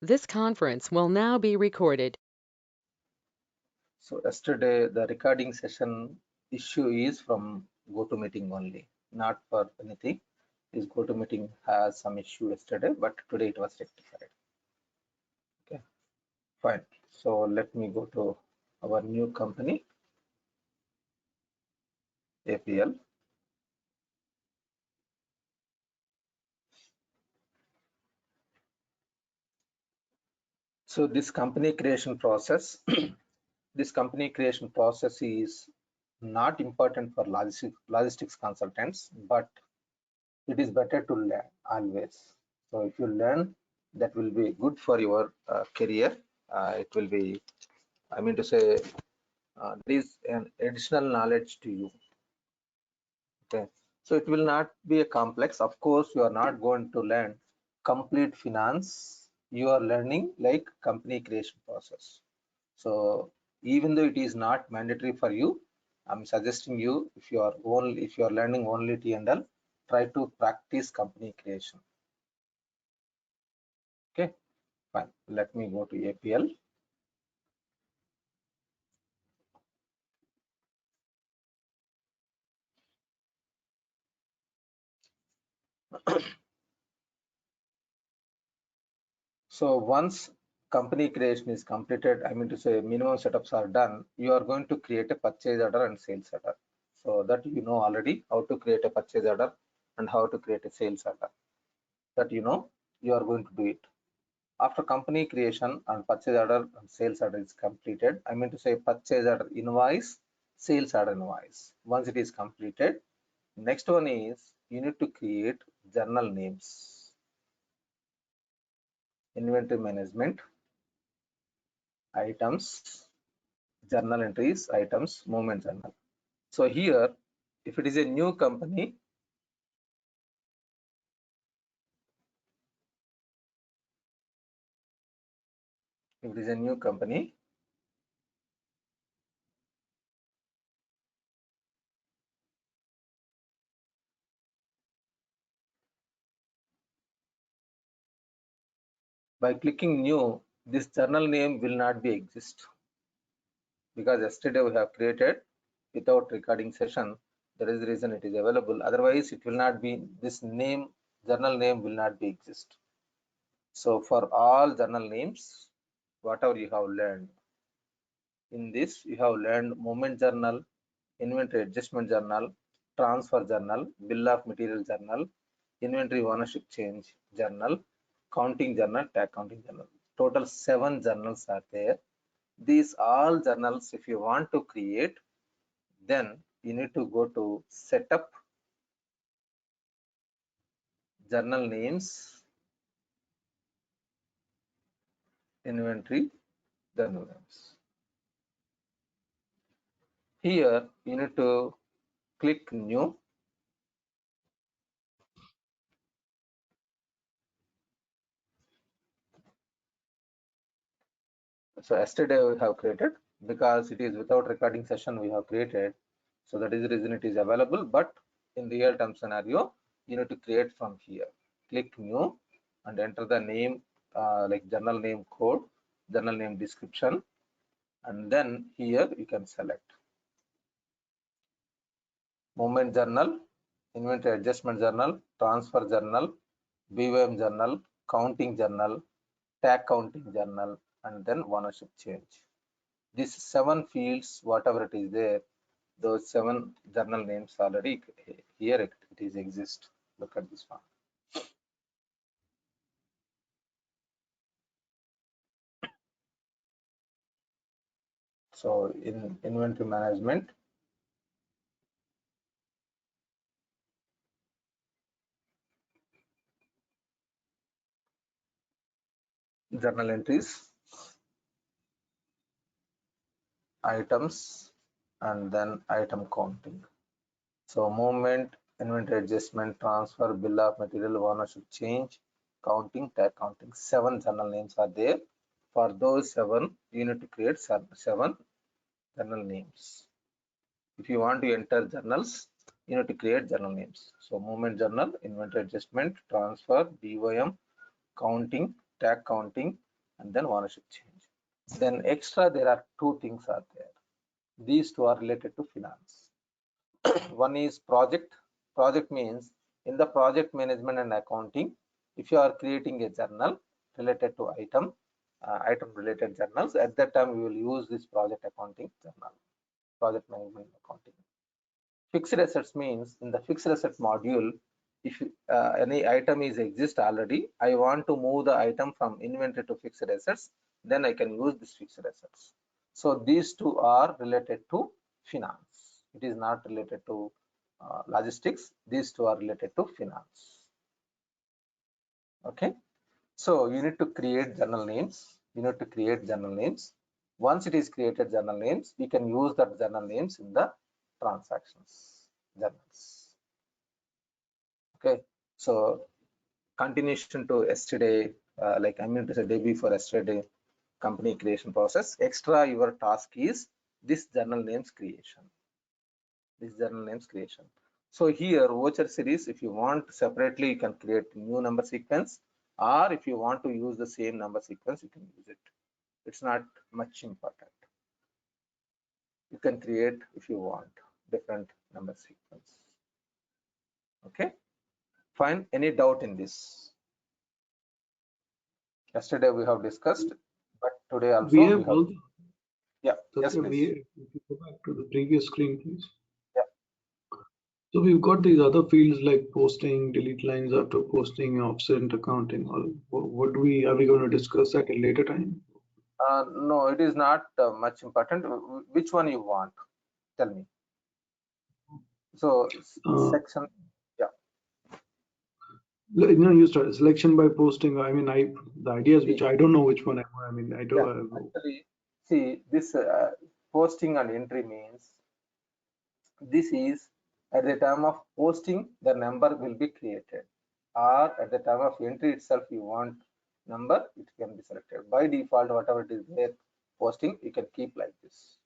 This conference will now be recorded. So yesterday the recording session issue is from GoToMeeting only, not for anything. This GoToMeeting has some issue yesterday, but today it was rectified. Okay, fine. So let me go to our new company, APL. So this company creation process, this company creation process is not important for logistics consultants, but it is better to learn always. So if you learn, that will be good for your career. It will be, I mean to say, there is an additional knowledge to you. Okay, so it will not be a complex. Of course, you are not going to learn complete finance. You are learning like company creation process. So even though it is not mandatory for you, I'm suggesting you, if you are learning only T&L, try to practice company creation. Okay, fine. Let me go to APL. So once company creation is completed, I mean to say minimum setups are done, you are going to create a purchase order and sales order. So that you know already how to create a purchase order and how to create a sales order. That you know, you are going to do it. After company creation and purchase order and sales order is completed, I mean to say purchase order invoice, sales order invoice. Once it is completed, next one is you need to create journal names, inventory management, items, journal entries, items, movement journal. So here, if it is a new company, by clicking new, this journal name will not be exist, because yesterday we have created without recording session. That is the reason it is available. Otherwise, it will not be, this name, journal name will not be exist. So for all journal names, whatever you have learned, in this you have learned movement journal, inventory adjustment journal, transfer journal, bill of material journal, inventory ownership change journal, counting journal, tag counting journal. Total 7 journals are there. These all journals, if you want to create, then you need to go to setup, journal names, inventory journal names. Here you need to click new. So yesterday we have created, because it is without recording session we have created. So that is the reason it is available. But in real time scenario, you need to create from here. Click new and enter the name, like journal name code, journal name description, and then here you can select movement journal, inventory adjustment journal, transfer journal, BVM journal, counting journal, tag counting journal, and then ownership change. These 7 fields, whatever it is there, those 7 journal names already here it is exist. Look at this one. So in inventory management, journal entries, items, and then item counting. So movement, inventory adjustment, transfer, bill of material, ownership change, counting, tag counting. 7 journal names are there. For those 7, you need to create 7 journal names. If you want to enter journals, you need to create journal names. So movement journal, inventory adjustment, transfer, BOM, counting, tag counting, and then ownership change. Then extra, there are two things are there. These two are related to finance. One is project. Project means in the project management and accounting, if you are creating a journal related to item related journals, at that time we will use this project accounting journal, project management accounting. Fixed assets means in the fixed asset module, if any item is exist already, I want to move the item from inventory to fixed assets, then I can use this fixed assets. So these two are related to finance. It is not related to logistics. These two are related to finance. Okay. So you need to create journal names. You need to create journal names. Once it is created journal names, we can use that journal names in the transactions journals. Okay. So continuation to yesterday, like I mean to say day before yesterday, company creation process. Extra, your task is this journal names creation. This journal names creation. So here voucher series, if you want separately, you can create new number sequence, or if you want to use the same number sequence, you can use it. It's not much important. You can create if you want different number sequence. Okay, fine. Any doubt in this? Yesterday we have discussed, but today also we have also. Yeah. So yes, please. if you go back to the previous screen, please. Yeah. So we've got these other fields like posting, delete lines after posting, offset accounting. What are we going to discuss that at a later time? No, it is not much important. Which one you want? Tell me. So section. No, you start selection by posting. I mean, the ideas which I don't know which one. I mean, I don't. Yeah, actually, see this posting and entry means this is at the time of posting the number will be created, or at the time of entry itself you want number, it can be selected by default. Whatever it is there posting, you can keep like this.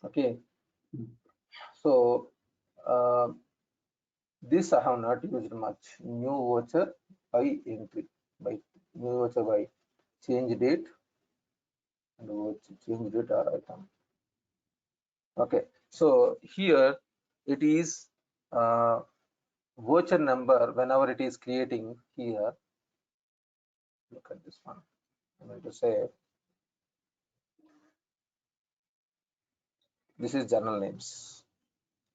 Okay, so this I have not used much. New voucher by entry, by new voucher by change date and change date or item. Okay, so here it is voucher number. Whenever it is creating here, look at this one. I'm going to say this is journal names.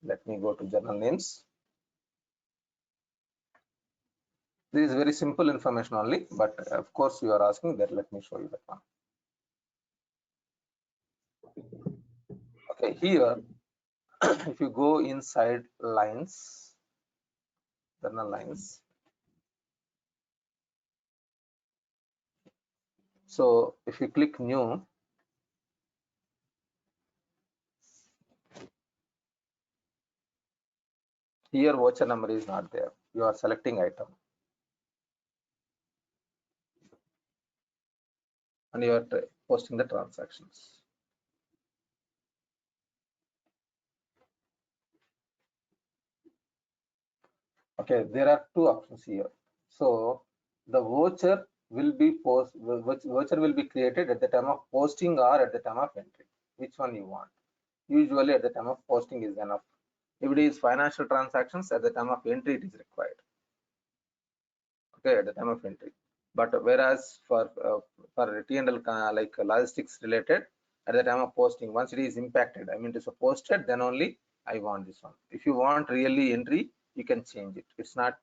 Let me go to journal names. This is very simple information only, but of course you are asking that. Let me show you that one. Okay, here if you go inside lines, journal lines. So if you click new, here voucher number is not there. You are selecting item and you are posting the transactions. Okay, there are two options here. So the voucher will be voucher will be created at the time of posting or at the time of entry. Which one you want? Usually at the time of posting is enough. If it is financial transactions, at the time of entry it is required. Okay, at the time of entry. But whereas for T&L like logistics related, at the time of posting, once it is impacted, I mean to say posted, then only I want this one. If you want really entry, you can change it. It's not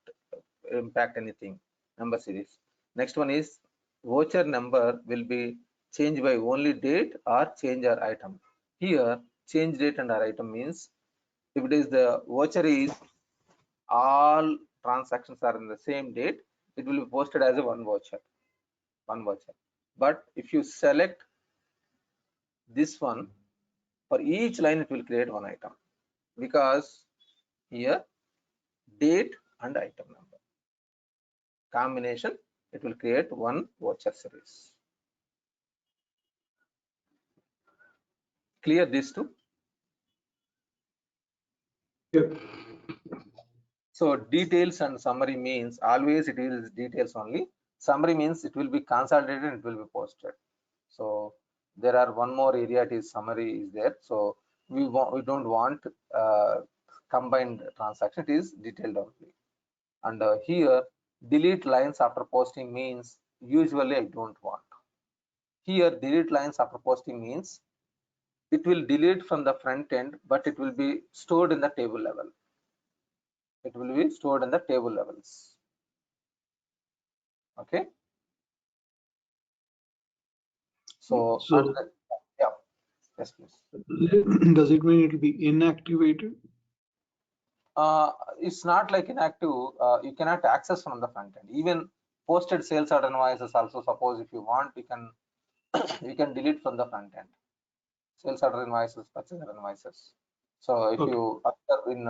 impact anything. Number series. Next one is voucher number will be changed by only date or change or item. Here change date and or item means if it is the voucher is all transactions are in the same date, it will be posted as a one voucher. But if you select this one, for each line it will create one item, because here date and item number combination, it will create one voucher series. Clear these two? Yep. So details and summary means always it is details only. Summary means it will be consolidated and it will be posted. So there are one more area, it is summary is there. So we don't want combined transaction, it is detailed only. And here delete lines after posting means usually I don't want. Here delete lines after posting means it will delete from the front end, but it will be stored in the table level. It will be stored in the table levels. Okay. So yeah, yes, please. does it mean it will be inactivated? It's not like inactive. You cannot access from the front end. Even posted sales order invoices also, suppose if you want, you can you can delete from the front end. Sales order invoices, purchase order invoices. So if you after in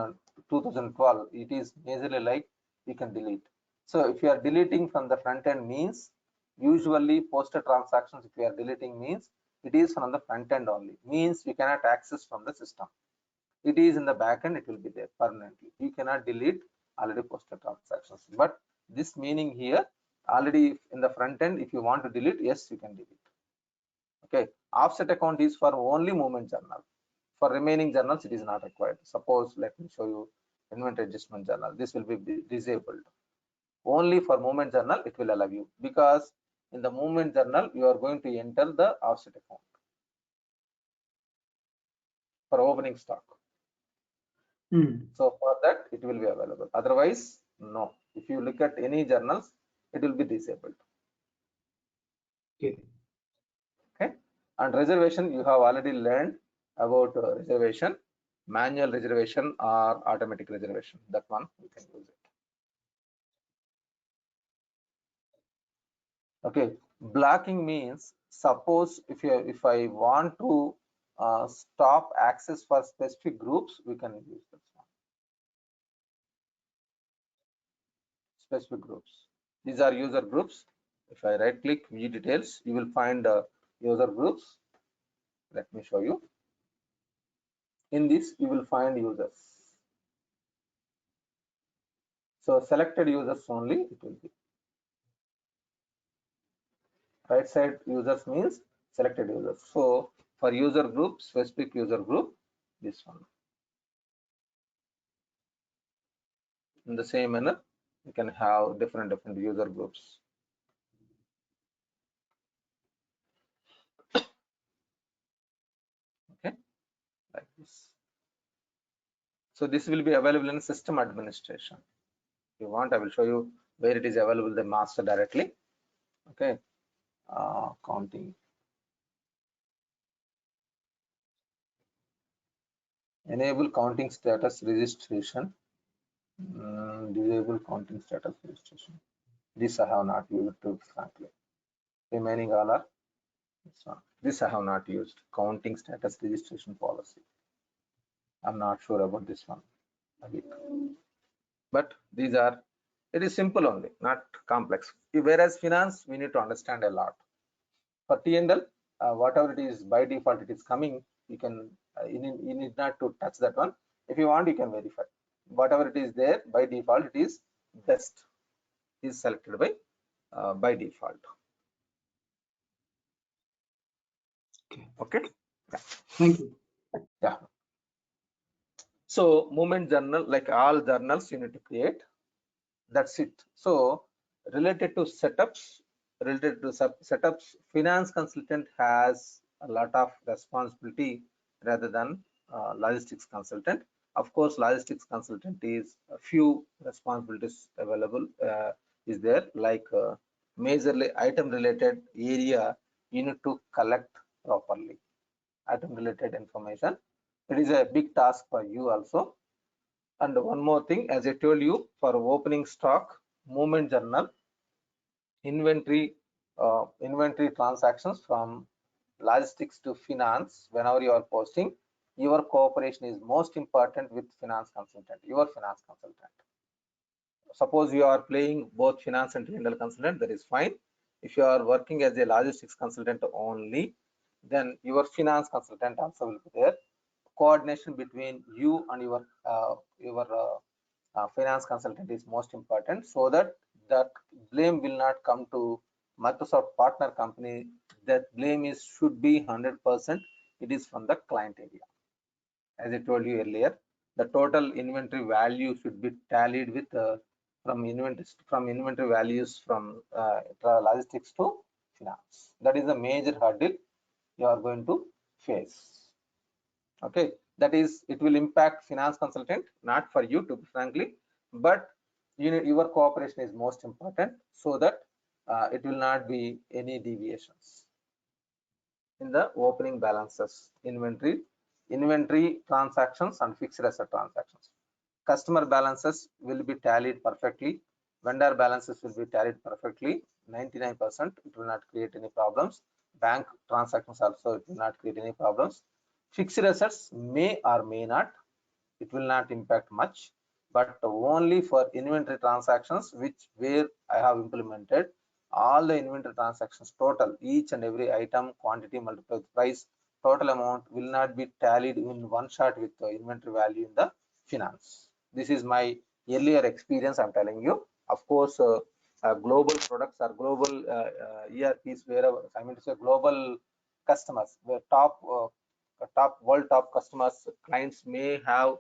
2012, it is majorly like you can delete. So if you are deleting from the front end means usually posted transactions, if you are deleting means it is from the front end only, means you cannot access from the system. It is in the back end, it will be there permanently. You cannot delete already posted transactions. But this meaning here, already in the front end, if you want to delete, yes, you can delete. Okay, offset account is for only movement journal. For remaining journals, it is not required. Suppose, let me show you inventory adjustment journal. This will be disabled. Only for movement journal, it will allow you, because in the movement journal, you are going to enter the offset account for opening stock. So for that, it will be available. Otherwise, no. If you look at any journals, it will be disabled. Okay. Okay. And reservation, you have already learned about reservation, manual reservation or automatic reservation. That one you can use it. Okay. Blocking means, suppose if I want to stop access for specific groups, we can use this one. Specific groups. These are user groups. If I right click view details, you will find user groups. Let me show you. In this, you will find users. So selected users only it will be. Right side users means selected users. So for user group, specific user group, this one. In the same manner, you can have different user groups. Okay, like this. So this will be available in system administration. If you want, I will show you where it is available, the master directly. Okay, counting. Enable counting status registration. Disable counting status registration. This I have not used, to frankly. Remaining all are this one. This I have not used. Counting status registration policy. I'm not sure about this one. But these are, it is simple only, not complex. Whereas finance, we need to understand a lot. For T&L, whatever it is by default, it is coming. You can, you need not to touch that one. If you want, you can verify. Whatever it is there by default, it is best is selected by default. Okay. Yeah. Thank you. Yeah. So movement journal, like all journals, you need to create. That's it. So related to setups, finance consultant has a lot of responsibility rather than logistics consultant. Of course, logistics consultant is a few responsibilities available is there, like majorly item related area you need to collect properly. Item related information, it is a big task for you also. And one more thing, as I told you, for opening stock, movement journal, inventory transactions from logistics to finance, whenever you are posting, your cooperation is most important with finance consultant, your finance consultant. Suppose you are playing both finance and T&L consultant, that is fine. If you are working as a logistics consultant only, then your finance consultant also will be there. Coordination between you and your finance consultant is most important, so that that blame will not come to Microsoft partner company. That blame should be 100%. It is from the client area. As I told you earlier, the total inventory value should be tallied with from inventory values from logistics to finance. That is a major hurdle you are going to face. Okay, that is, it will impact finance consultant, not for you, to be frankly, but your cooperation is most important, so that it will not be any deviations in the opening balances, inventory transactions and fixed asset transactions. Customer balances will be tallied perfectly, vendor balances will be tallied perfectly, 99%. It will not create any problems. Bank transactions also, it will not create any problems. Fixed assets may or may not, it will not impact much, but only for inventory transactions, where I have implemented all the inventory transactions total, each and every item, quantity multiplied with price, total amount will not be tallied in one shot with the inventory value in the finance. This is my earlier experience, I'm telling you. Of course, global products or global ERPs, wherever, I mean to say global customers, where world top customers, clients may have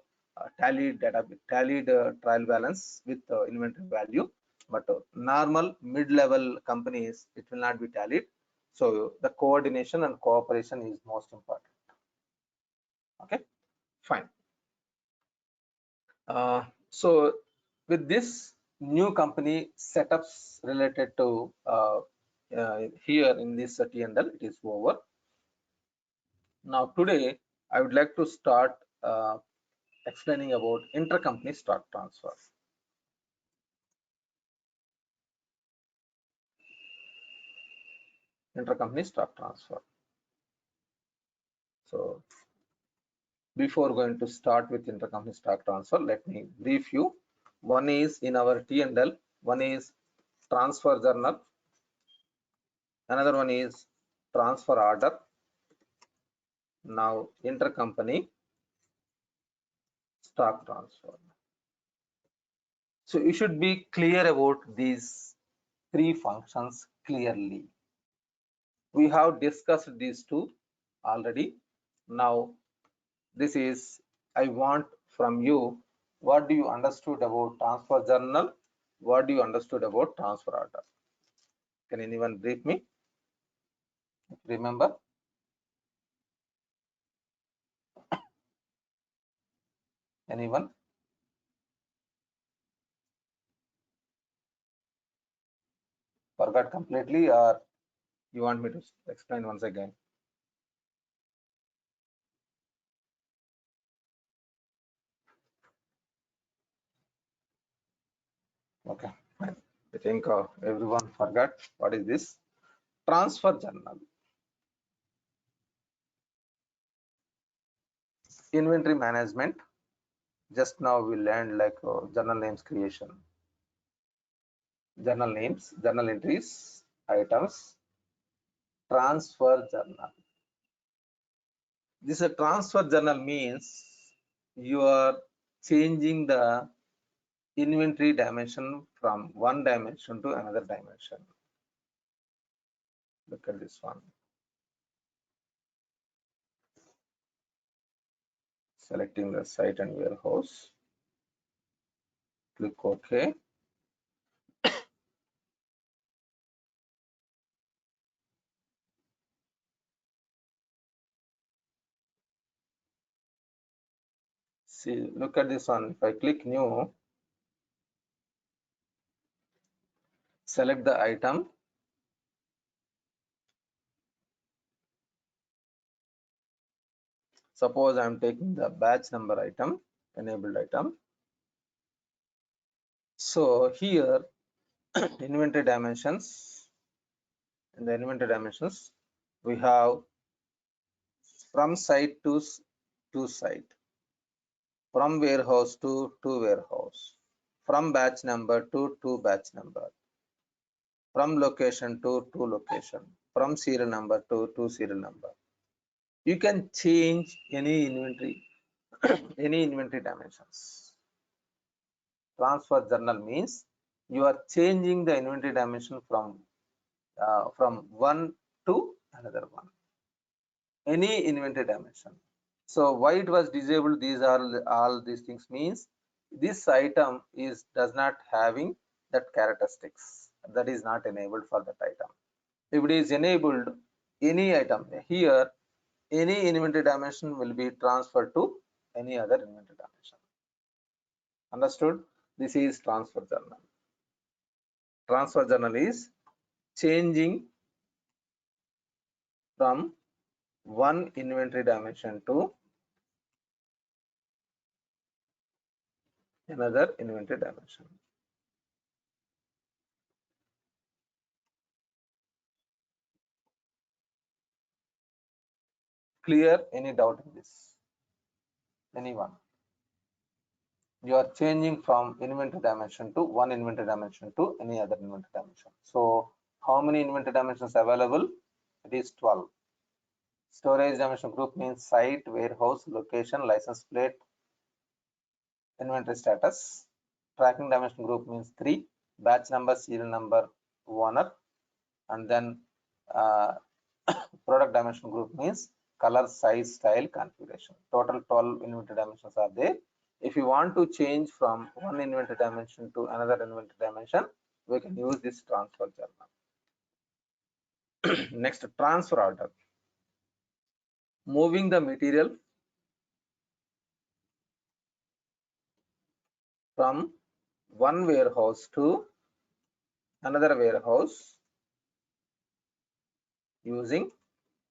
tallied trial balance with inventory value, but normal mid-level companies, it will not be tallied. So the coordination and cooperation is most important. Okay, fine. So with this, new company setups related to here in this T&L, it is over. Now today I would like to start explaining about intercompany stock transfer. Intercompany stock transfer. So before going to start with intercompany stock transfer, let me brief you. One is in our T&L, one is transfer journal, another one is transfer order. Now intercompany stock transfer. So you should be clear about these three functions clearly. We have discussed these two already. Now this is, I want from you, what do you understood about transfer journal? What do you understood about transfer order? Can anyone brief me? Remember? Anyone? Forgot completely, or you want me to explain once again? Okay, fine. I think everyone forgot what is this transfer journal. Inventory management. Just now we learned like journal names creation, journal names, journal entries, items, transfer journal. This a transfer journal means you are changing the inventory dimension from one dimension to another dimension. Look at this one. Selecting the site and warehouse. Click OK. See, look at this one. If I click new, select the item. Suppose I'm taking the batch number item, enabled item. So here, inventory dimensions. In the inventory dimensions, we have from site to site, from warehouse to warehouse, from batch number to batch number, from location to location, from serial number to serial number. You can change any inventory any inventory dimensions. Transfer journal means you are changing the inventory dimension from one to another one, any inventory dimension. So why it was disabled? These are all these things means this item does not having that characteristics, that is not enabled for that item. If it is enabled, any item here, any inventory dimension will be transferred to any other inventory dimension. Understood? This is transfer journal. Transfer journal is changing from one inventory dimension to another inventory dimension. Clear? Any doubt in this? Anyone? You are changing from inventory dimension to one inventory dimension to any other inventory dimension. So how many inventory dimensions available? It is 12. Storage dimension group means site, warehouse, location, license plate, inventory status. Tracking dimension group means 3, batch number, serial number, owner, and then product dimension group means color, size, style, configuration. Total 12 inventory dimensions are there. If you want to change from one inventory dimension to another inventory dimension, we can use this transfer journal. Next, transfer order. Moving the material from one warehouse to another warehouse using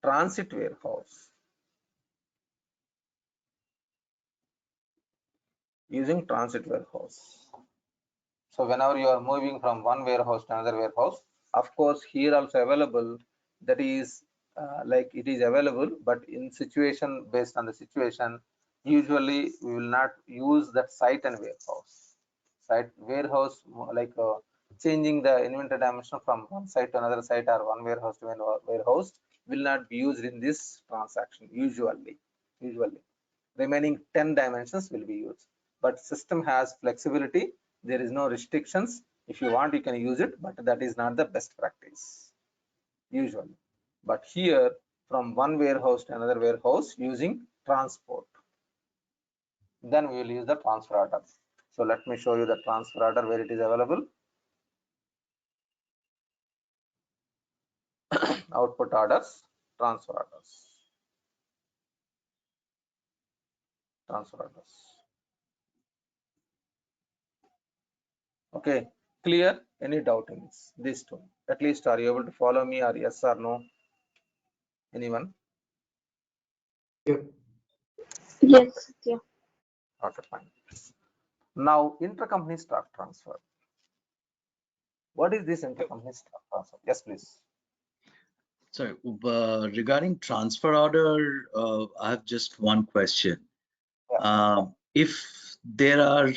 transit warehouse. Using transit warehouse. So whenever you are moving from one warehouse to another warehouse, of course here also available, that is like it is available, but in situation, based on the situation, usually we will not use that site and warehouse. Site warehouse, like changing the inventory dimension from one site to another site or one warehouse to another warehouse will not be used in this transaction usually. Remaining 10 dimensions will be used, but system has flexibility. There is no restrictions. If you want, you can use it, but that is not the best practice usually. But here, from one warehouse to another warehouse using transport, then we will use the transfer order. So let me show you the transfer order where it is available. Output orders, transfer orders. Okay, clear? Any doubt in this? These two. At least are you able to follow me, or yes or no? Anyone? Yeah. Yes, yeah. Okay, fine. Now, intercompany stock transfer. What is this intercompany stock transfer? Yes, please. So regarding transfer order, I have just one question. Yeah. If there are,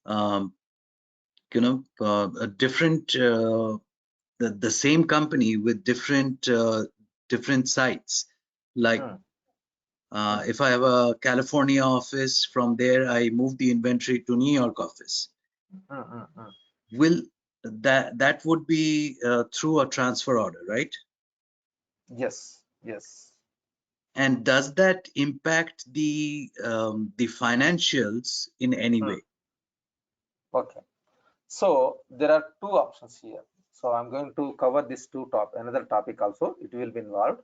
a different, the same company with different sites, like if I have a California office, from there I move the inventory to New York office. Will that would be through a transfer order, right? Yes. And does that impact the financials in any way? Okay. So there are two options here. So I'm going to cover this another topic also. It will be involved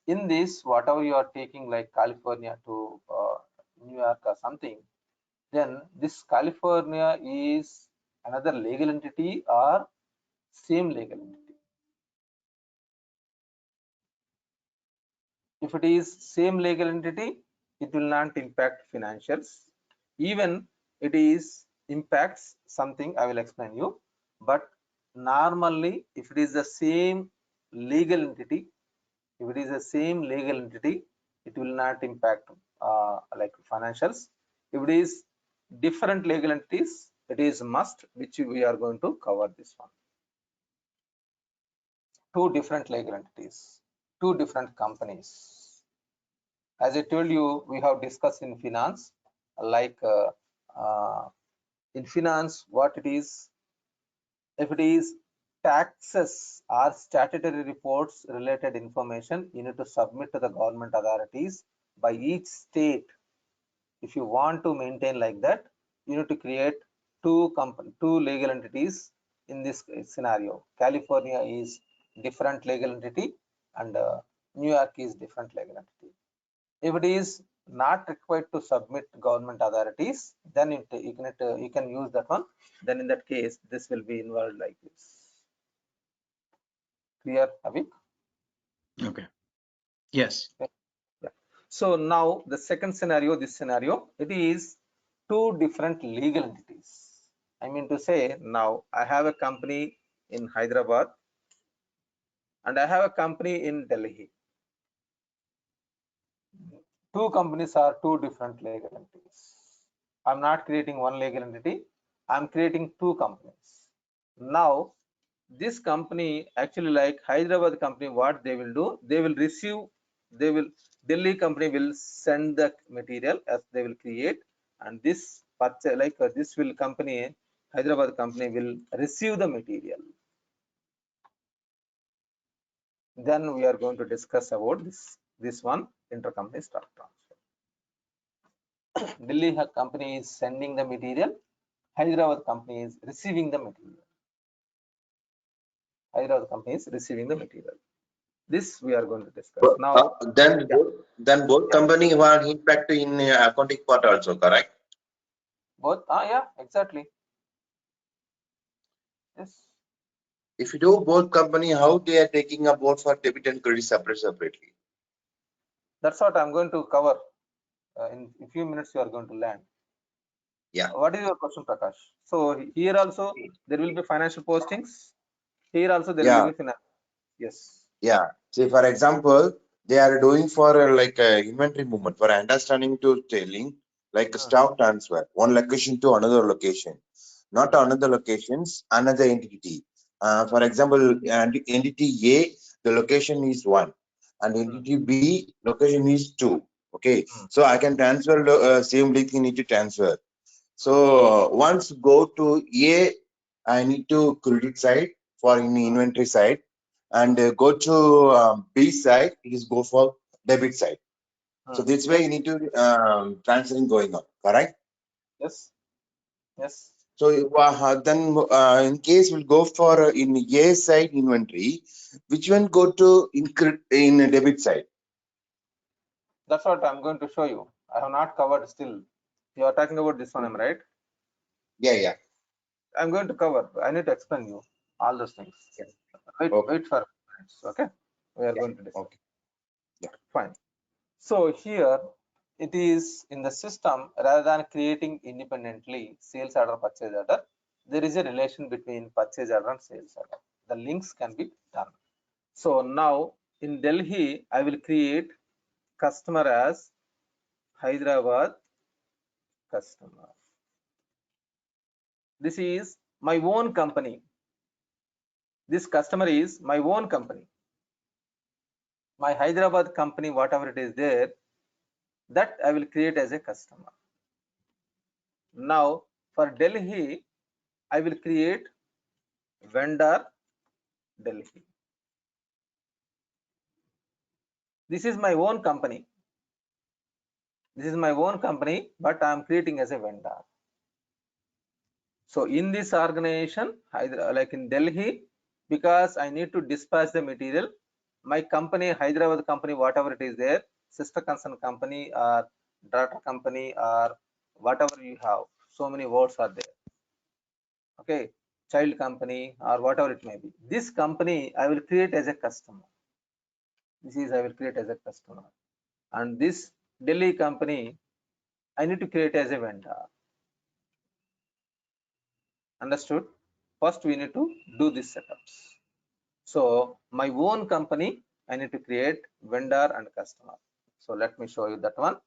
in this. Whatever you are taking, like California to New York or something, then this California is another legal entity or same legal entity. If it is same legal entity, it will not impact financials. Even it is impacts something, I will explain you. But normally, if it is the same legal entity, it will not impact like financials. If it is different legal entities, it is must, which we are going to cover this one. Two different legal entities, two different companies. As I told you, we have discussed in finance, like in finance, what it is, If it is taxes or statutory reports related information, you need to submit to the government authorities by each state. If you want to maintain like that, you need to create two legal entities in this scenario. California is different legal entity and New York is different legal entity. If it is not required to submit government authorities, then you can use that one. Then in that case, this will be involved like this. Clear, Avik? Okay. Yes. Yeah. So now the second scenario, this scenario, it is two different legal entities. I mean to say, now I have a company in Hyderabad and I have a company in Delhi. Two companies are two different legal entities. I'm not creating one legal entity. I'm creating two companies. Now, this company actually, like Hyderabad company, what they will do, they will receive, Delhi company will send the material as they will create, and this this will company, Hyderabad company will receive the material. Then we are going to discuss about this one, intercompany stock transfer. Delhi company is sending the material, Hyderabad company is receiving the material. Hyderabad company is receiving the material. This we are going to discuss now. Then both company were impact in accounting part also, correct? Both, yeah, exactly. Yes. If you do both company, how they are taking a both for debit and credit separately? That's what I'm going to cover in a few minutes. You are going to learn. Yeah. What is your question, Prakash? So here also there will be financial postings. Here also there will be financial. Yes. Yeah. See, for example, they are doing for like inventory movement for understanding to telling like a stock transfer, one location to another location, not another locations, another entity. For example, entity A, the location is 1, and entity B, location is 2. Okay, so I can transfer the same link you need to transfer. So once go to A, I need to credit side for in inventory side, and go to B side, it is go for debit side. So this way you need to transferring going on, correct? Yes. Yes. So then in case we'll go for in A side inventory, which one go to in debit side? That's what I'm going to show you. I have not covered still. You are talking about this one, am I right? Yeah. I'm going to cover. I need to explain you all those things. Yeah. Wait for minutes. Okay. We are going to discuss. Okay. Yeah. Fine. So here it is in the system, rather than creating independently sales order, purchase order, there is a relation between purchase order and sales order. The links can be done. So now in Delhi, I will create customer as Hyderabad customer. This is my own company. This customer is my own company. My Hyderabad company, whatever it is there, that I will create as a customer. Now for Delhi, I will create vendor Delhi. This is my own company. This is my own company, but I am creating as a vendor. So in this organization, like in Delhi, because I need to dispatch the material, my company, Hyderabad company, whatever it is there, sister concern company or daughter company or whatever you have, so many words are there. Okay, child company or whatever it may be. This company I will create as a customer. This is I will create as a customer. And this Delhi company I need to create as a vendor. Understood? First we need to do these setups. So my own company I need to create vendor and customer. So let me show you that one.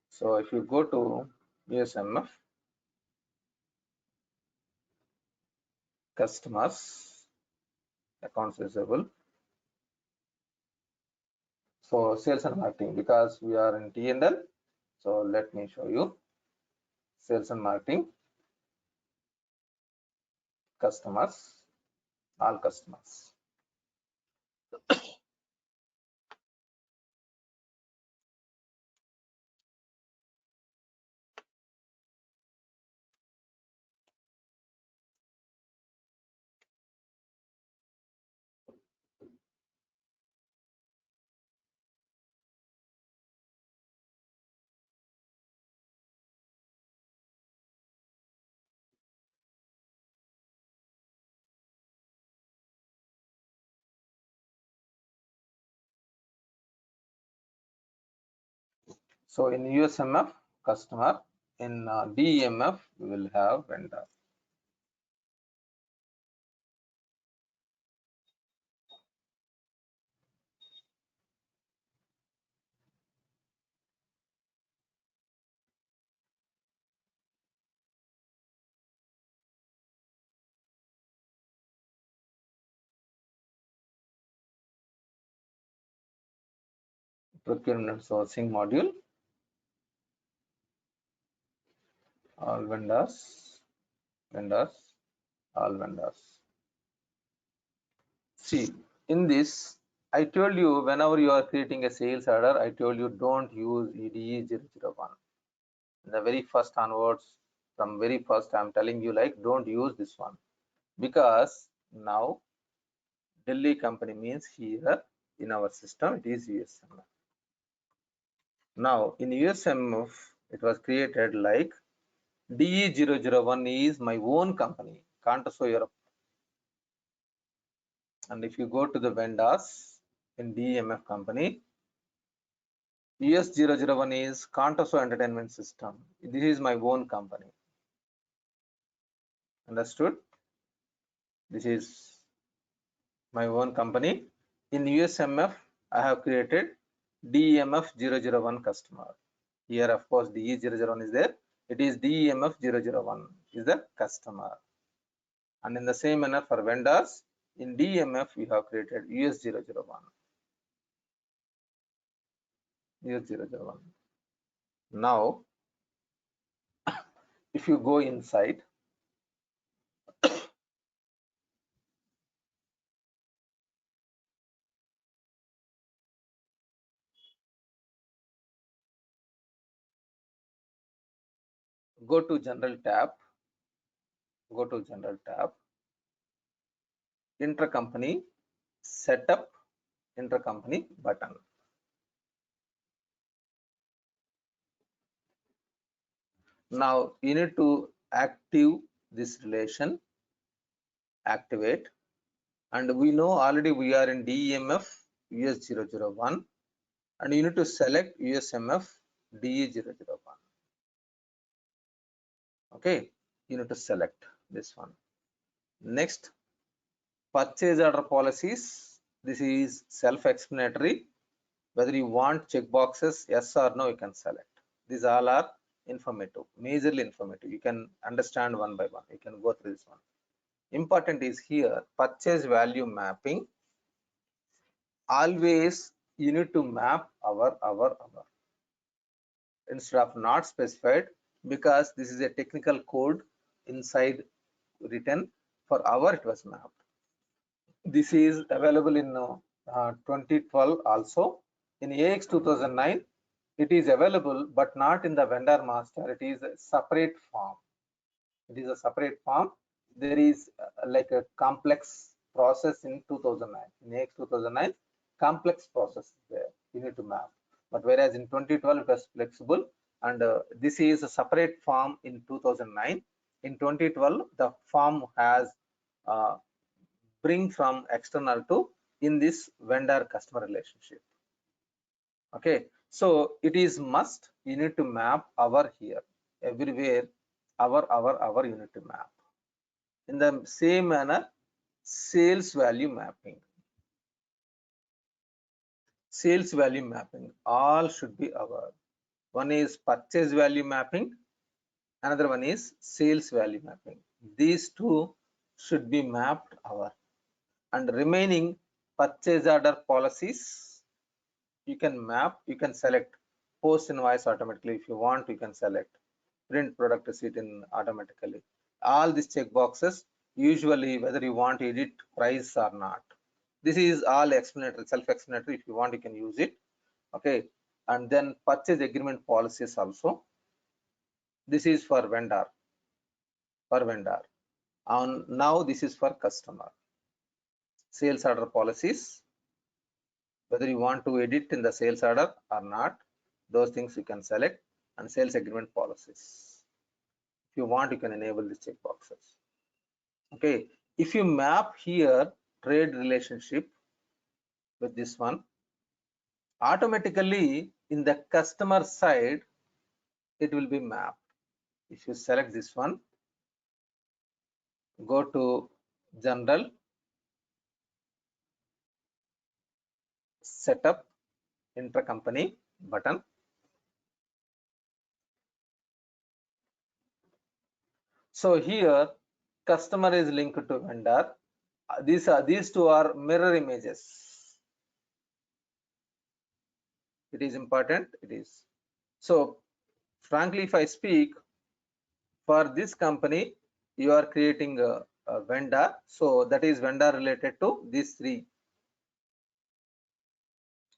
So if you go to USMF, customers, accounts receivable. So sales and marketing, because we are in T&L. So let me show you sales and marketing, customers, all customers. So in USMF, customer, in DEMF, we will have vendor. Procurement sourcing module, all vendors, all vendors. See, in this, I told you whenever you are creating a sales order, I told you don't use EDE 001. In the very first onwards, from very first, I'm telling you like don't use this one, because now Delhi company means here in our system it is USMF. Now in USMF it was created like DE001 is my own company, Contoso Europe. And if you go to the vendors in DEMF company, US001 is Contoso Entertainment System. This is my own company. Understood? This is my own company. In USMF, I have created DEMF001 customer. Here, of course, DE001 is there. It is DEMF001 is the customer. And in the same manner for vendors, in DEMF, we have created US001. US001. Now, if you go inside, go to general tab, intercompany, setup, intercompany button. Now you need to active this relation, activate, and we know already we are in DEMF US001, and you need to select USMF DE001. Okay, you need to select this one. Next, purchase order policies. This is self-explanatory. Whether you want checkboxes, yes or no, you can select. These all are informative, majorly informative. You can understand one by one. You can go through this one. Important is here purchase value mapping. Always you need to map our instead of not specified, because this is a technical code inside written. For our it was mapped. This is available in 2012 also. In AX 2009 it is available, but not in the vendor master. It is a separate form. It is a separate form. There is like a complex process in 2009. In AX 2009, complex process there. You need to map. But whereas in 2012 it was flexible, and this is a separate form in 2009. In 2012, the form has bring from external to in this vendor customer relationship. Okay, so it is must you need to map our here everywhere our you need to map. In the same manner, sales value mapping, all should be our. One is purchase value mapping, another one is sales value mapping. These two should be mapped over, and remaining purchase order policies you can map. You can select post invoice automatically if you want. You can select print product receipt in automatically. All these check boxes, usually whether you want to edit price or not. This is all explanatory, self-explanatory. If you want, you can use it. Okay, and then purchase agreement policies also. This is for vendor. And now this is for customer. Sales order policies, whether you want to edit in the sales order or not, those things you can select. And sales agreement policies, if you want, you can enable the check boxes. Okay, if you map here trade relationship with this one, automatically in the customer side it will be mapped. If you select this one, go to general, setup, intercompany button. So here customer is linked to vendor. These two are mirror images. It is important. It is. So frankly, if I speak, for this company, you are creating a vendor. So that is vendor related to these three.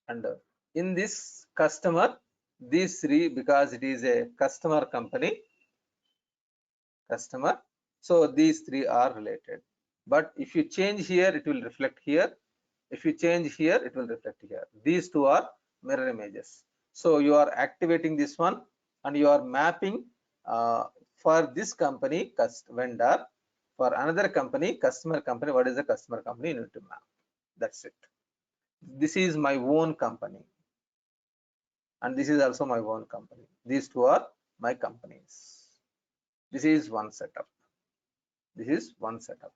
And in this customer, these three, because it is a customer company, customer. So these three are related. But if you change here, it will reflect here. If you change here, it will reflect here. These two are mirror images. So you are activating this one and you are mapping for this company vendor, for another company customer company. What is the customer company? You need to map. That's it. This is my own company and this is also my own company. These two are my companies. This is one setup. This is one setup.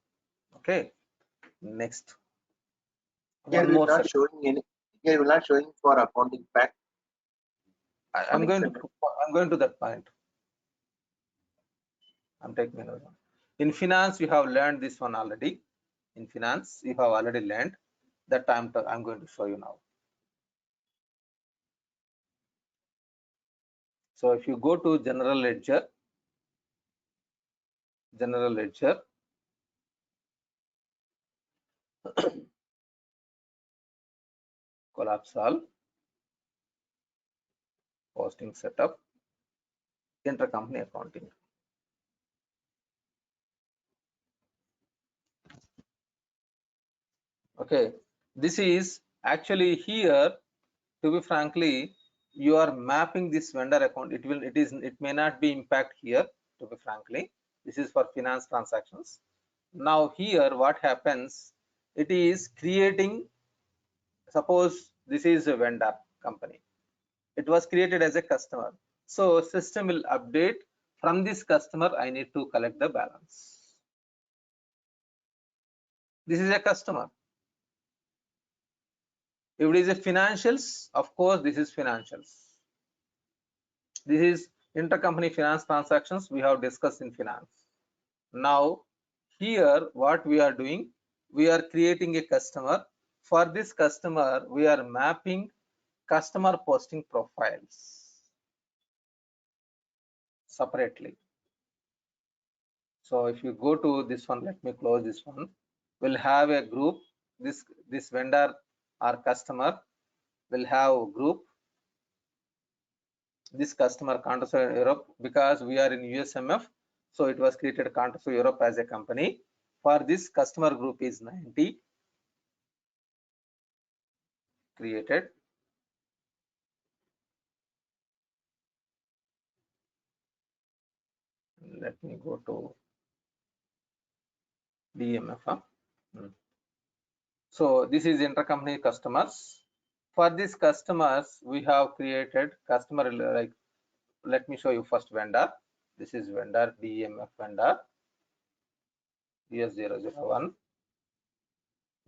Okay, next. Here One we more are not setup. showing any. Here we are not showing for accounting pack. I'm going to that point. I'm taking another one. In finance, you have learned this one already. In finance, you have already learned that I'm going to show you now. So if you go to general ledger, collapse all, posting setup, intercompany accounting. Okay, this is actually here, to be frankly, you are mapping this vendor account. It may not be impact here, to be frankly. This is for finance transactions. Now here what happens, it is creating, suppose this is a vendor company, it was created as a customer, so system will update from this customer. I need to collect the balance. This is a customer. If it is a financials, of course this is financials. This is intercompany finance transactions we have discussed in finance. Now here what we are doing, we are creating a customer. For this customer, we are mapping customer posting profiles separately. So if you go to this one, let me close this one. We'll have a group. This vendor or customer will have a group. This customer Contoso Europe, because we are in USMF, so it was created Contoso Europe as a company. For this customer group is 90 created. Let me go to DMF. So this is intercompany customers. For these customers, we have created customer, like, let me show you first vendor. This is vendor, DMF vendor, US001.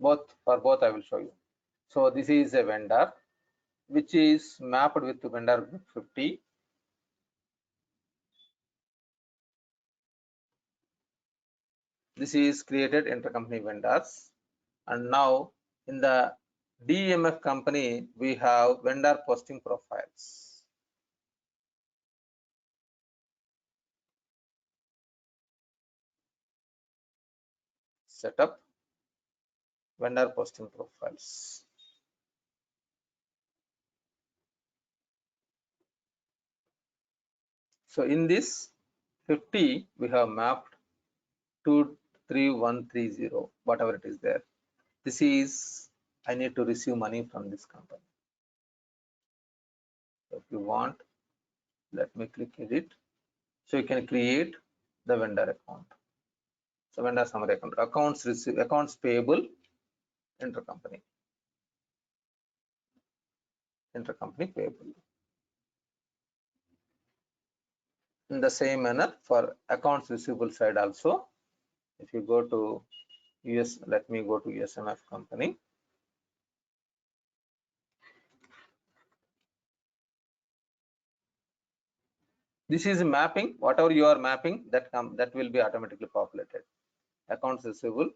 For both I will show you. So this is a vendor which is mapped with vendor group 50. This is created intercompany vendors. And now in the DMF company, we have vendor posting profiles. Set up vendor posting profiles. So in this 50, we have mapped 23130, whatever it is there. This is, I need to receive money from this company. So if you want, let me click edit. So you can create the vendor account. So vendor summary account, accounts receive, accounts payable, intercompany payable. In the same manner for accounts receivable side also, if you go to let me go to USMF company. This is mapping, whatever you are mapping, that will be automatically populated. Accounts receivable,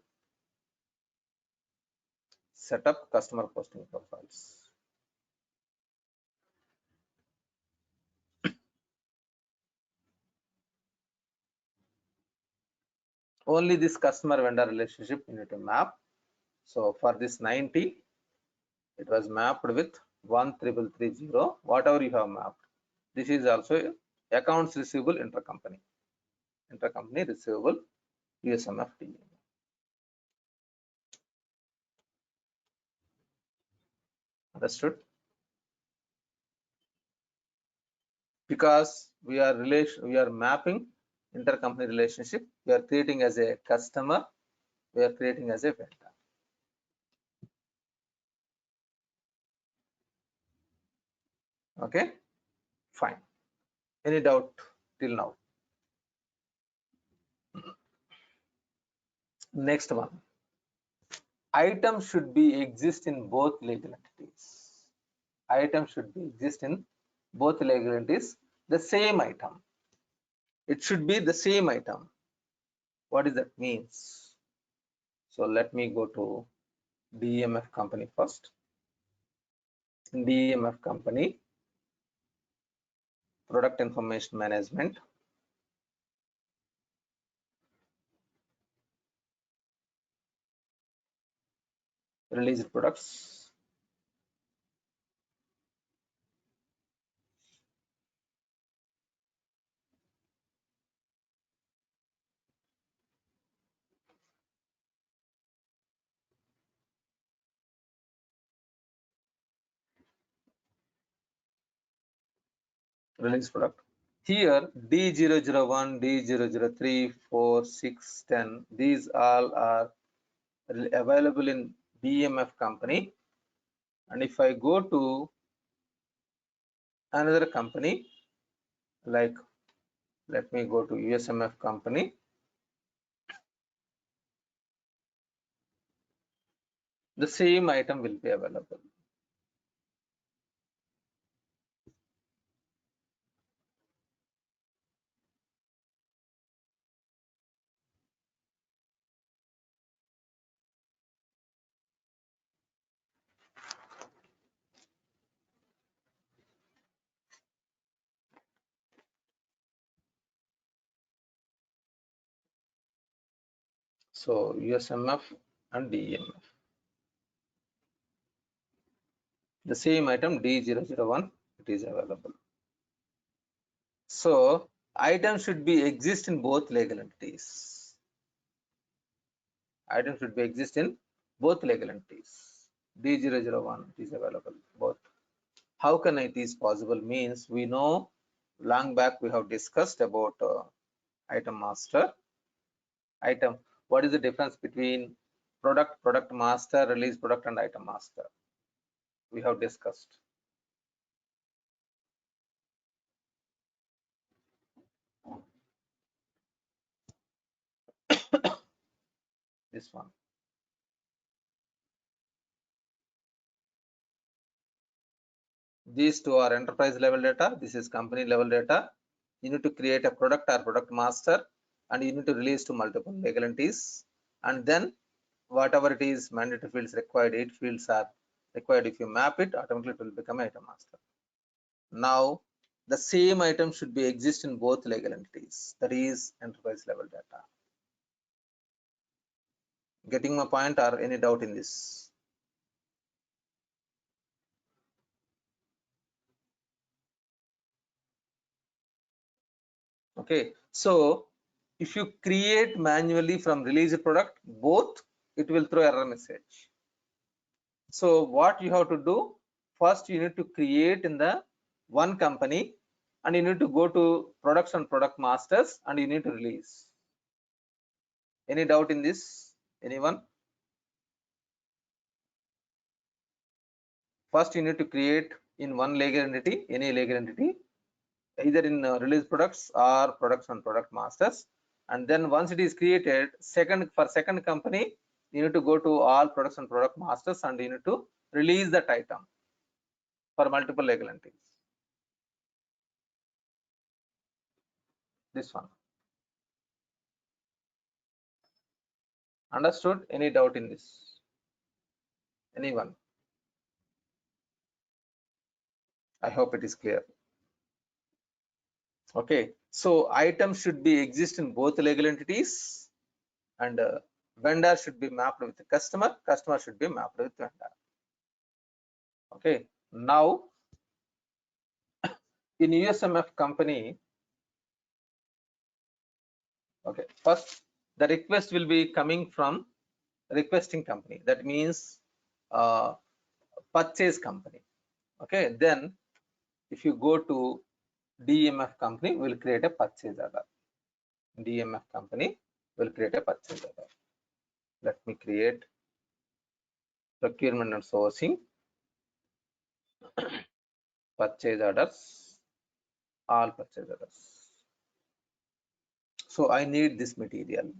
set up customer posting profiles. Only this customer vendor relationship you need to map. So for this 90, it was mapped with 13330, whatever you have mapped. This is also accounts receivable intercompany receivable USMF DMF. Understood? Because we are mapping intercompany relationship, we are creating as a customer, we are creating as a vendor. Okay, fine. Any doubt till now? Next one. Item should be exist in both legal entities. Item should be exist in both legal entities. The same item. It should be the same item. What does that means? So let me go to DMF company first. In DMF company, product information management. Released products. Release product. Here D001, D003, 4, 6, 10, these all are available in DMF company. And if I go to another company, like let me go to USMF company. The same item will be available. So USMF and DMF. The same item D001, it is available. So item should be exist in both legal entities. Item should be exist in both legal entities. D001 is available both. How can it is possible? Means we know long back we have discussed about item master. Item, what is the difference between product master, release product, and item master? We have discussed. This one. These two are enterprise level data. This is company level data. You need to create a product or product master and you need to release to multiple legal entities, and then whatever it is mandatory fields required, 8 fields are required. If you map it, automatically it will become item master. Now the same item should be exist in both legal entities, that is enterprise level data. Getting my point, or any doubt in this? Okay, so if you create manually from released product, both, it will throw error message. So what you have to do, first you need to create in the one company, and you need to go to products and product masters, and you need to release. Any doubt in this? Anyone? First you need to create in one legal entity, any legal entity, either in release products or products and product masters, and then once it is created, for second company, you need to go to all products and product masters, and you need to release that item for multiple legal entities. This one. Understood? Any doubt in this? Anyone? I hope it is clear. Okay, so items should be exist in both legal entities, and vendor should be mapped with the customer should be mapped with vendor. Okay, now in USMF company, okay, first the request will be coming from requesting company, that means purchase company. Okay, then if you go to DMF company, will create a purchase order. DMF company will create a purchase order. Let me create procurement and sourcing, purchase orders, all purchase orders. So I need this material.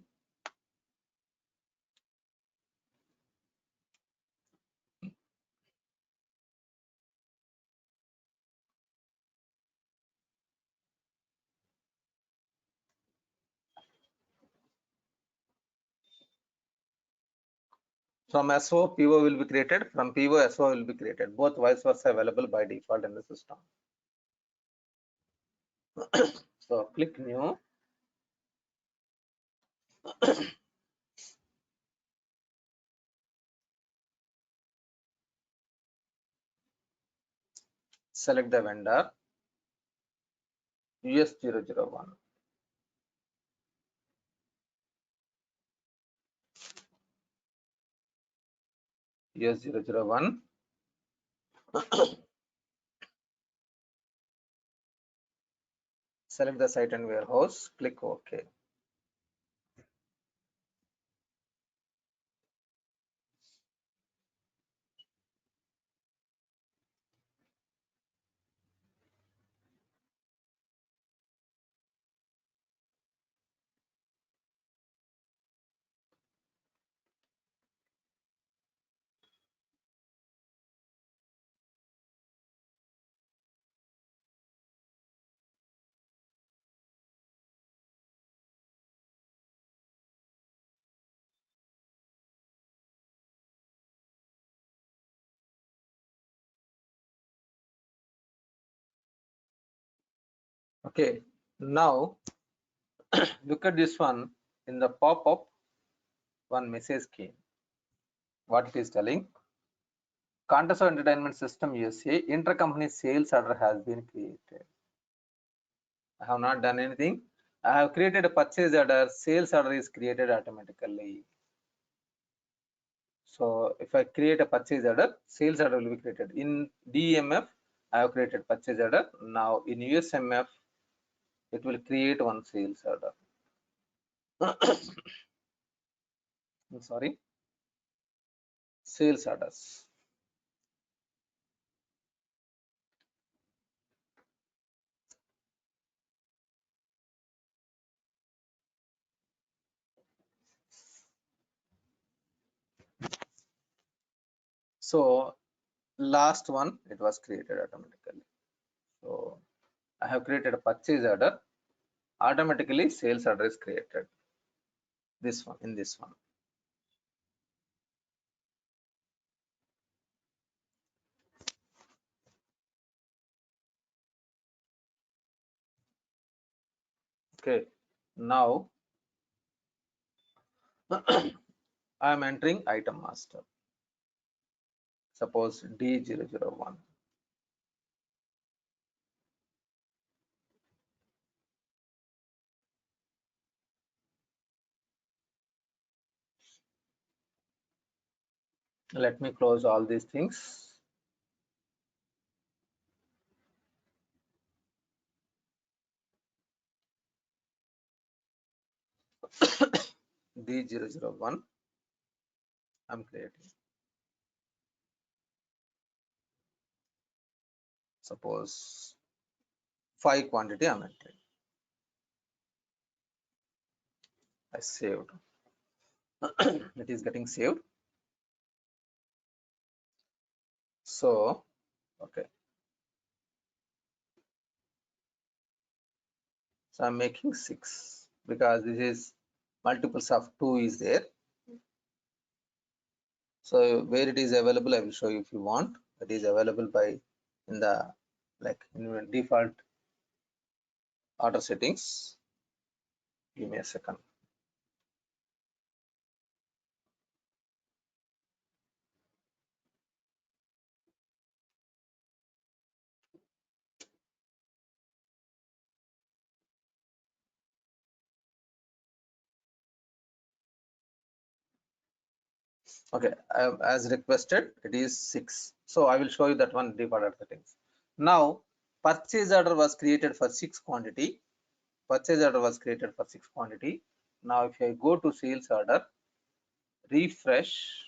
From SO, PO will be created. From PO, SO will be created. Both vice versa available by default in the system. So click new. Select the vendor, US001. US001. Select the site and warehouse, click OK. Okay, now look at this one. In the pop-up, one message came. What it is telling? Qantas Entertainment System USA intercompany sales order has been created. I have not done anything. I have created a purchase order. Sales order is created automatically. So if I create a purchase order, sales order will be created. In DMF, I have created purchase order. Now in USMF, it will create one sales order. I'm sorry, sales orders. So last one, it was created automatically. So I have created a purchase order. automatically sales order is created. This one, in this one. Okay, now I am entering item master. Suppose D001. Let me close all these things. D001 I'm creating. Suppose 5 quantity I'm entering. I saved. It is getting saved. So, okay. So I'm making 6 because this is multiples of 2 is there. So where it is available, I will show you if you want. It is available by in the in default order settings. Give me a second. Okay, as requested, it is 6. So I will show you that one default order settings. Now, purchase order was created for 6 quantity. Purchase order was created for 6 quantity. Now, if I go to sales order, refresh.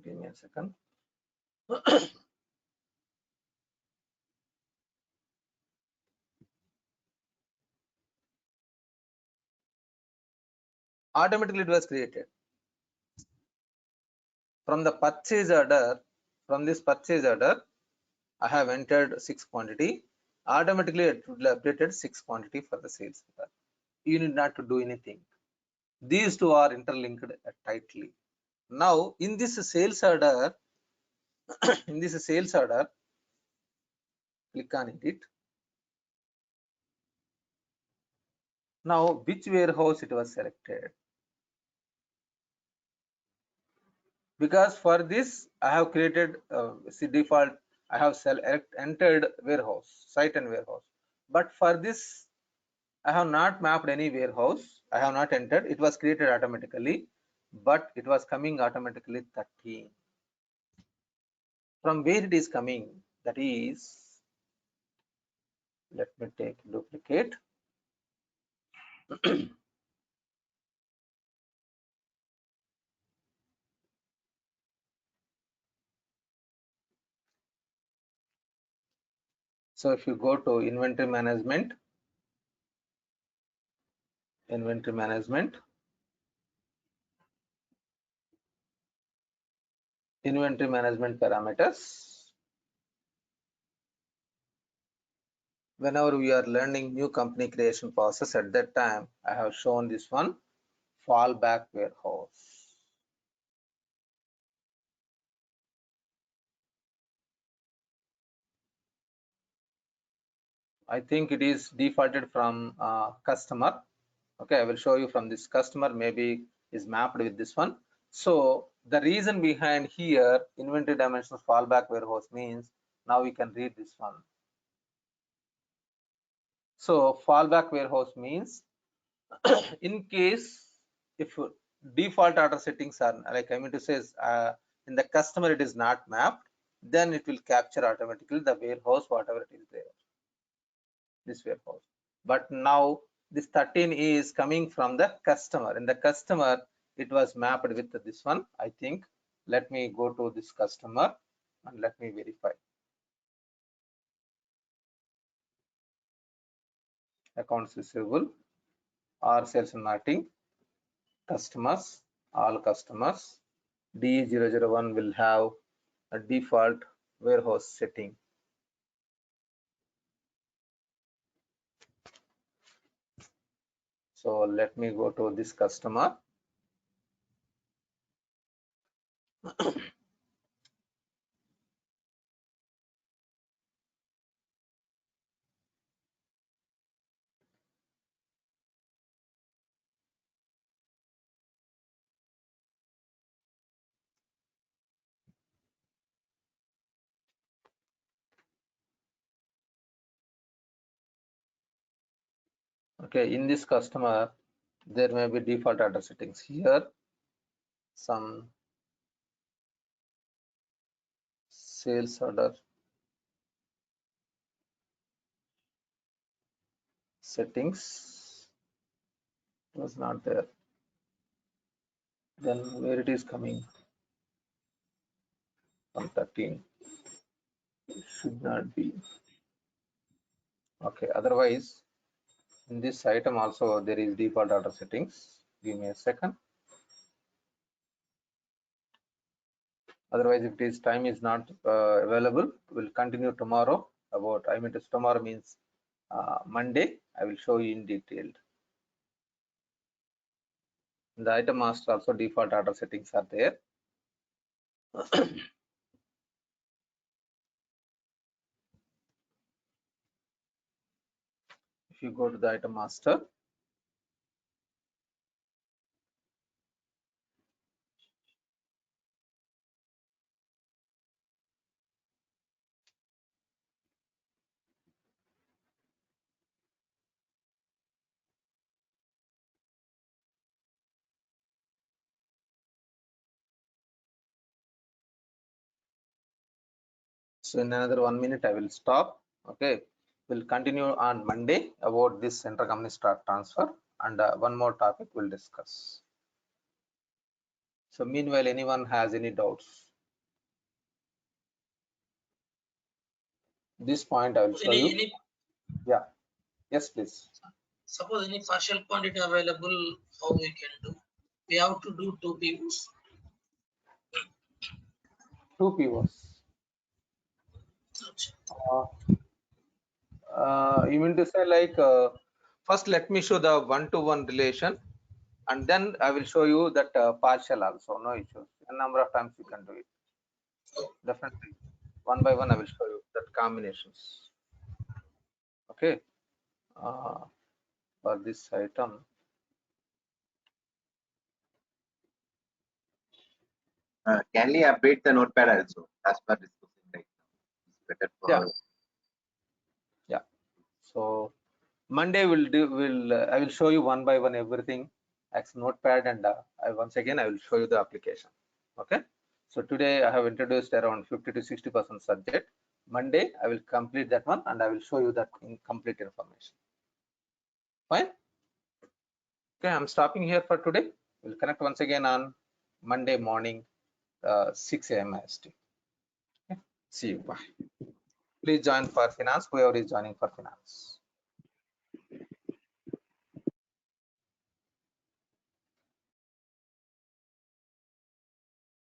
Give me a second. Automatically it was created. From the purchase order, from this purchase order, I have entered 6 quantity. Automatically it would have updated 6 quantity for the sales order. You need not to do anything. These two are interlinked tightly. Now in this sales order, click on edit. Now which warehouse it was selected? Because for this I have created default, I have entered warehouse, site and warehouse. But for this I have not mapped any warehouse. I have not entered. It was created automatically, but it was coming automatically 13. From where it is coming? That is, let me take duplicate. So if you go to inventory management, inventory management parameters. Whenever we are learning new company creation process, at that time I have shown this one, fallback warehouse. I think it is defaulted from customer. Okay, I will show you from this customer, maybe is mapped with this one. So the reason behind here, inventory dimensions fallback warehouse means, now we can read this one. So fallback warehouse means in case if default order settings are like, I mean to say in the customer it is not mapped, then it will capture automatically the warehouse whatever it is there, this warehouse. But now this 13 is coming from the customer. In the customer it was mapped with this one, I think. Let me go to this customer and let me verify. Accounts receivable or sales and marketing, customers, all customers, DE001 will have a default warehouse setting. So let me go to this customer. Okay, in this customer, there may be default order settings here. Some sales order settings was not there. Then where it is coming from 13, it should not be. Okay, otherwise in this item also there is default order settings. Give me a second. Otherwise, if this time is not available, we'll continue tomorrow. About, I mean, tomorrow means Monday. I will show you in detail. In the item master also default order settings are there. If you go to the item master, so in another 1 minute I will stop. Okay, we'll continue on Monday about this intercompany stock transfer, and one more topic we'll discuss. So meanwhile, anyone has any doubts? This point I will show you. Yeah. Yes, please. Suppose any partial quantity available, how we can do? We have to do 2 POs. 2 POs. You mean to say like first let me show the one-to-one relation, and then I will show you that partial also. No issues. A number of times you can do it. Definitely. One by one I will show you that combinations. Okay. For this item. Can we update the notepad also as per discussing right now? It's better for Yeah. So Monday I will show you one by one everything as notepad, and once again I will show you the application. Okay. So today I have introduced around 50 to 60% subject. Monday I will complete that one, and I will show you that complete information. Fine. Okay, I'm stopping here for today. We'll connect once again on Monday morning, 6 a.m. IST. Okay. See you. Bye. Please join for finance, whoever is joining for finance.